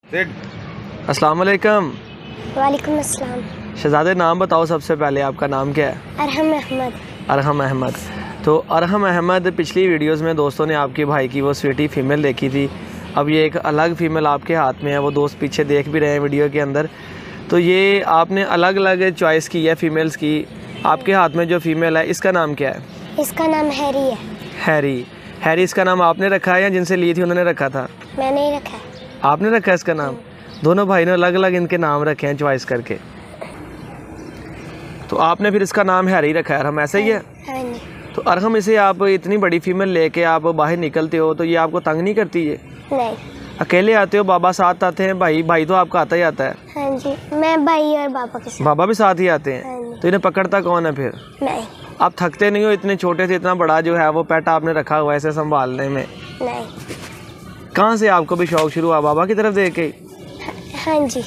अस्सलाम वालेकुम। वालेकुम अस्सलाम। शहजादे नाम बताओ सबसे पहले, आपका नाम क्या है? अरहम अहमद। अरहम अहमद। तो अरहम अहमद, पिछली वीडियोस में दोस्तों ने आपके भाई की वो स्वीटी फ़ीमेल देखी थी, अब ये एक अलग फ़ीमेल आपके हाथ में है, वो दोस्त पीछे देख भी रहे हैं वीडियो के अंदर। तो ये आपने अलग अलग चॉइस की है फ़ीमेल्स की, आपके हाथ में जो फ़ीमेल है इसका नाम क्या है? इसका नाम हैरी है। हैरी। हैरी इसका नाम आपने रखा है या जिनसे ली थी उन्होंने रखा था? मैंने ही रखा है। आपने रखा है इसका नाम? दोनों भाई ने अलग अलग इनके नाम रखे हैं चॉइस करके, तो आपने फिर इसका नाम हैरी रखा है। अरहम ऐसा ही है? हाँ जी। तो अरहम, इसे आप इतनी बड़ी फीमेल लेके आप बाहर निकलते हो तो ये आपको तंग नहीं करती है? नहीं। अकेले आते हो, बाबा साथ आते हैं? भाई तो आपका आता ही आता है? हाँ जी, मैं भाई और पापा के साथ। बाबा भी साथ ही आते हाँ हैं? जी। तो इन्हें पकड़ता कौन है फिर? नहीं। आप थकते नहीं हो? इतने छोटे से इतना बड़ा जो है वो पेट आपने रखा हुआ है इसे संभालने में, नहीं। कहाँ से आपको भी शौक शुरू हुआ? बाबा की तरफ देख के? हाँ जी।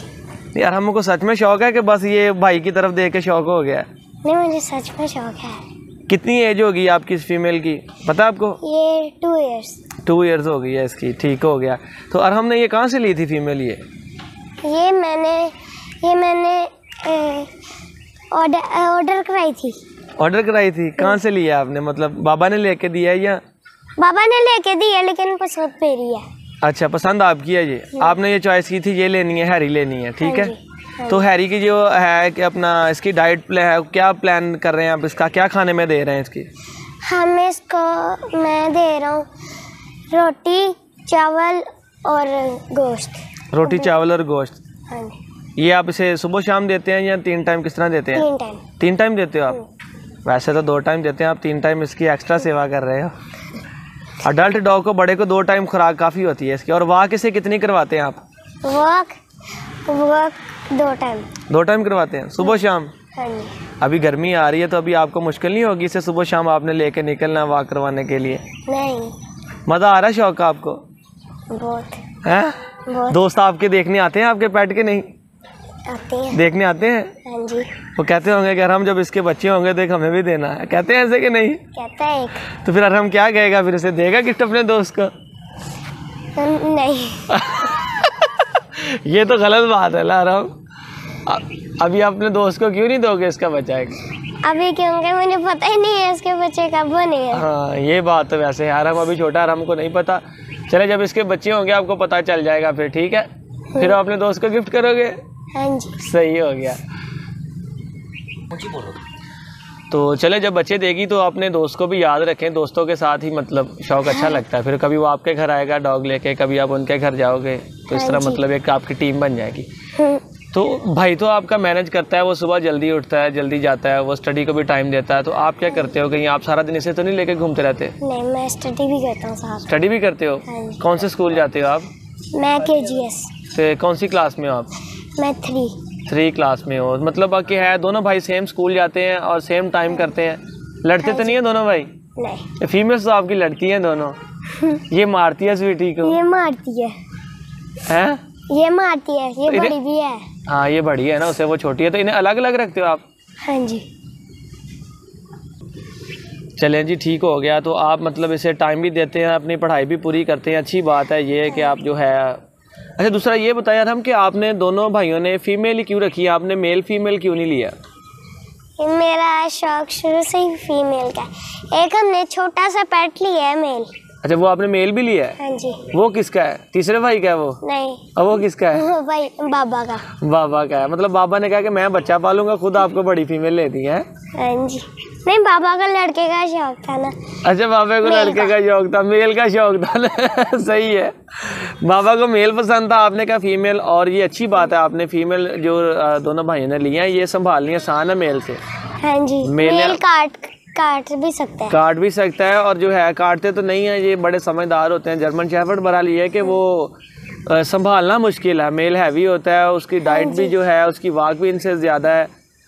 यार हमको सच में शौक है कि बस ये भाई की तरफ देख के शौक हो गया? नहीं, मुझे सच में शौक है। कितनी एज होगी आपकी इस फीमेल की, पता आपको? ये 2 इयर्स। 2 इयर्स हो गई है इसकी, ठीक हो गया। तो अरहम ने ये कहाँ से ली थी फीमेल? ये मैंने ऑर्डर कराई थी। ऑर्डर कराई थी? कहाँ से लिया आपने, मतलब बाबा ने लेके दिया है या? बाबा ने लेके दी है लेकिन पसंद मेरी है। अच्छा, पसंद आपकी है ये, आपने ये चॉइस की थी ये लेनी है, हैरी लेनी है, ठीक है। तो हैरी की जो है कि अपना इसकी डाइट प्लान है, क्या प्लान कर रहे हैं आप, इसका क्या खाने में दे रहे हैं इसकी? मैं दे रहा हूँ रोटी चावल और गोश्त। रोटी चावल और गोश्त। हाँ जी। ये आप इसे सुबह शाम देते हैं या 3 टाइम, किस तरह देते हैं? 3 टाइम। 3 टाइम देते हो आप? वैसे तो 2 टाइम देते हैं, आप 3 टाइम इसकी एक्स्ट्रा सेवा कर रहे हो। अडल्ट डॉग को, बड़े को 2 टाइम खुराक काफ़ी होती है इसकी। और वॉक इसे कितनी करवाते हैं आप? Walk 2 time. 2 टाइम करवाते हैं, सुबह शाम? हाँ जी। अभी गर्मी आ रही है तो अभी आपको मुश्किल नहीं होगी इसे सुबह शाम आपने लेके निकलना वॉक करवाने के लिए? नहीं। मज़ा आ रहा है, शौक का आपको? बहुत। हैं? बहुत। दोस्त आपके देखने आते हैं आपके पेट के? नहीं आते हैं। देखने आते हैं? हाँ जी। वो कहते होंगे कि अरहम जब इसके बच्चे होंगे तो एक हमें भी देना है, कहते हैं ऐसे कि नहीं? कहता है एक। तो फिर अरहम क्या कहेगा, फिर उसे देगा गिफ्ट अपने दोस्त को? नहीं। ये तो गलत बात है ना अरहम। अभी अपने दोस्त को क्यों नहीं दोगे इसका बच्चा एक? अभी क्योंकि मुझे पता ही नहीं है इसके बच्चे कब बनेंगे। हाँ, ये बात तो वैसे है, अरहम अभी छोटा, अरहम को नहीं पता। चले, जब इसके बच्चे होंगे आपको पता चल जाएगा फिर, ठीक है? फिर आप अपने दोस्त को गिफ्ट करोगे? हाँ जी। सही हो गया। तो चले, जब बच्चे देगी तो अपने दोस्त को भी याद रखें, दोस्तों के साथ ही मतलब शौक अच्छा लगता है। फिर कभी वो आपके घर आएगा डॉग लेके, कभी आप उनके घर जाओगे, तो इस तरह मतलब एक आपकी टीम बन जाएगी। तो भाई तो आपका मैनेज करता है, वो सुबह जल्दी उठता है, जल्दी जाता है, वो स्टडी को भी टाइम देता है। तो आप क्या करते हो, कहीं आप सारा दिन इसे तो नहीं लेके घूमते रहते? नहीं, मैं स्टडी भी करता हूँ साथ। स्टडी भी करते हो? हाँ जी। कौन से स्कूल जाते हो आप? मैं KGS। तो कौन सी क्लास में हो आप? मैं 3 क्लास में हो। मतलब बाकी है दोनों भाई सेम स्कूल जाते हैं और सेम टाइम करते हैं? लड़ते तो नहीं है दोनों भाई? नहीं। फीमेल्स तो आपकी लड़ती हैं दोनों। ये मारती है स्वीटी को? ये मारती है। हैं? ये मारती है, ये तो बड़ी भी है। हाँ, ये बड़ी है ना, उससे वो छोटी है। तो इन्हें अलग अलग रखते हो आप? हाँ जी। चलें जी, ठीक हो गया। तो आप मतलब इसे टाइम भी देते हैं, अपनी पढ़ाई भी पूरी करते हैं, अच्छी बात है ये कि आप जो है। अच्छा, दूसरा ये बताया हम कि आपने दोनों भाइयों ने फीमेल ही क्यों रखी है, आपने मेल फीमेल क्यों नहीं लिया? मेरा शौक शुरू से ही फीमेल का। एक हमने छोटा सा पेट लिया है मेल। अच्छा, वो आपने मेल भी लिया है? हाँ जी। वो किसका है? तीसरे भाई का है वो? नहीं। और वो किसका है? वो भाई बाबा का। बाबा का है। मतलब बाबा ने कहा कि मैं बच्चा पालूंगा, खुद आपको बड़ी फीमेल ले दी है? हाँ जी। नहीं, बाबा का लड़के का शौक था ना। अच्छा, बाबा को लड़के का शौक था, मेल का शौक था ना। सही है, बाबा को मेल पसंद था, आपने कहा फीमेल। और ये अच्छी बात है, आपने फीमेल जो दोनों भाइयों ने लिया है ये संभालनी आसान है मेल से। हाँ जी। मेल काट भी सकता है। काट भी सकता है, और जो है काटते तो नहीं है, ये बड़े समझदार होते हैं। जर्मन शेफर्ड बहरहाल ये है कि वो संभालना मुश्किल है, मेल हैवी होता है, उसकी डाइट भी जो है, उसकी वॉक भी इनसे ज़्यादा है।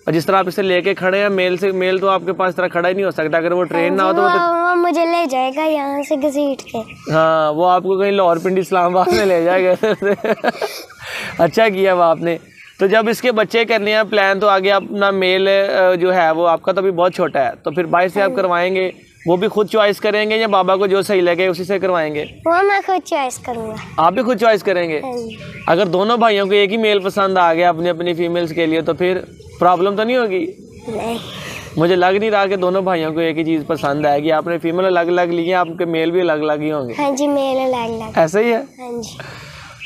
और जिस तरह आप इसे लेके खड़े हैं, मेल तो आपके पास तरह खड़ा ही नहीं हो सकता, अगर वो ट्रेन ना हो तो वो मुझे ले जाएगा यहाँ से घसीट के। हाँ, वो आपको कहीं लाहौर पिंडी इस्लामाबाद में ले जाएगा। अच्छा किया वो आपने। तो जब इसके बच्चे करने हैं प्लान, तो आगे अपना मेल जो है वो आपका तो अभी बहुत छोटा है, तो फिर 22 से आप करवाएंगे वो भी खुद चॉइस करेंगे या बाबा को जो सही लगे उसी से करवाएंगे? वो मैं खुद चॉइस करूँगा। आप भी खुद चॉइस करेंगे? हाँ जी। अगर दोनों भाइयों को एक ही मेल पसंद आ गया अपनी अपनी फीमेल्स के लिए तो फिर प्रॉब्लम तो नहीं होगी? नहीं, मुझे लग नहीं रहा कि दोनों भाइयों को एक ही चीज़ पसंद आएगी। आपने फीमेल अलग अलग ली है, आपके मेल भी अलग अलग ही होंगे। हाँ जी, मेल अलग अलग। ऐसा ही है। हाँ जी।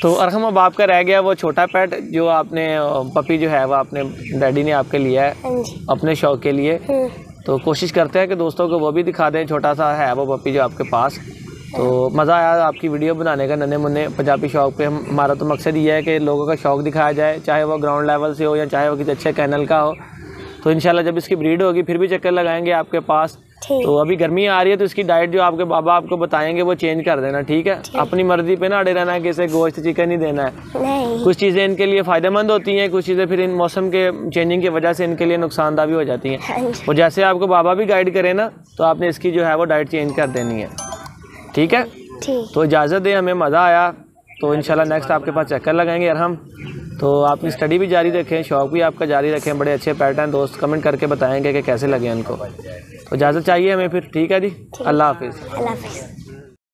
तो अरहम, अब आपका रह गया वो छोटा पेट जो आपने पपी जो है वो आपने डैडी ने आपके लिया है हाँ जी। अपने शौक के लिए। तो कोशिश करते हैं कि दोस्तों को वो भी दिखा दें, छोटा सा है वो पपी जो आपके पास। तो मज़ा आया आपकी वीडियो बनाने का, नन्हे मुन्ने पंजाबी शौक पे। हमारा तो मकसद ये है कि लोगों का शौक दिखाया जाए, चाहे वो ग्राउंड लेवल से हो या चाहे वो किसी अच्छे कैनल का हो। तो इंशाल्लाह जब इसकी ब्रीड होगी फिर भी चक्कर लगाएंगे आपके पास। तो अभी गर्मी आ रही है तो इसकी डाइट जो आपके बाबा आपको बताएंगे वो चेंज कर देना, ठीक है? अपनी मर्जी पे ना अड़े रहना है कि इसे गोश्त चिकन नहीं देना है। नहीं। कुछ चीज़ें इनके लिए फ़ायदेमंद होती हैं, कुछ चीज़ें फिर इन मौसम के चेंजिंग की वजह से इनके लिए नुकसानदा भी हो जाती हैं। हाँ जी। और जैसे आपको बाबा भी गाइड करें ना तो आपने इसकी जो है वो डाइट चेंज कर देनी है, ठीक है? ठीक। तो इजाज़त दें, हमें मज़ा आया। तो इंशाल्लाह नेक्स्ट आपके पास चक्कर लगाएंगे अरहम। तो आपकी स्टडी भी जारी रखें, शौक़ भी आपका जारी रखें। बड़े अच्छे पैटर्न दोस्त कमेंट करके बताएंगे कि कैसे लगे उनको। तो इजाज़त चाहिए हमें फिर, ठीक है जी? अल्लाह हाफिज़। अल्लाह हाफिज़।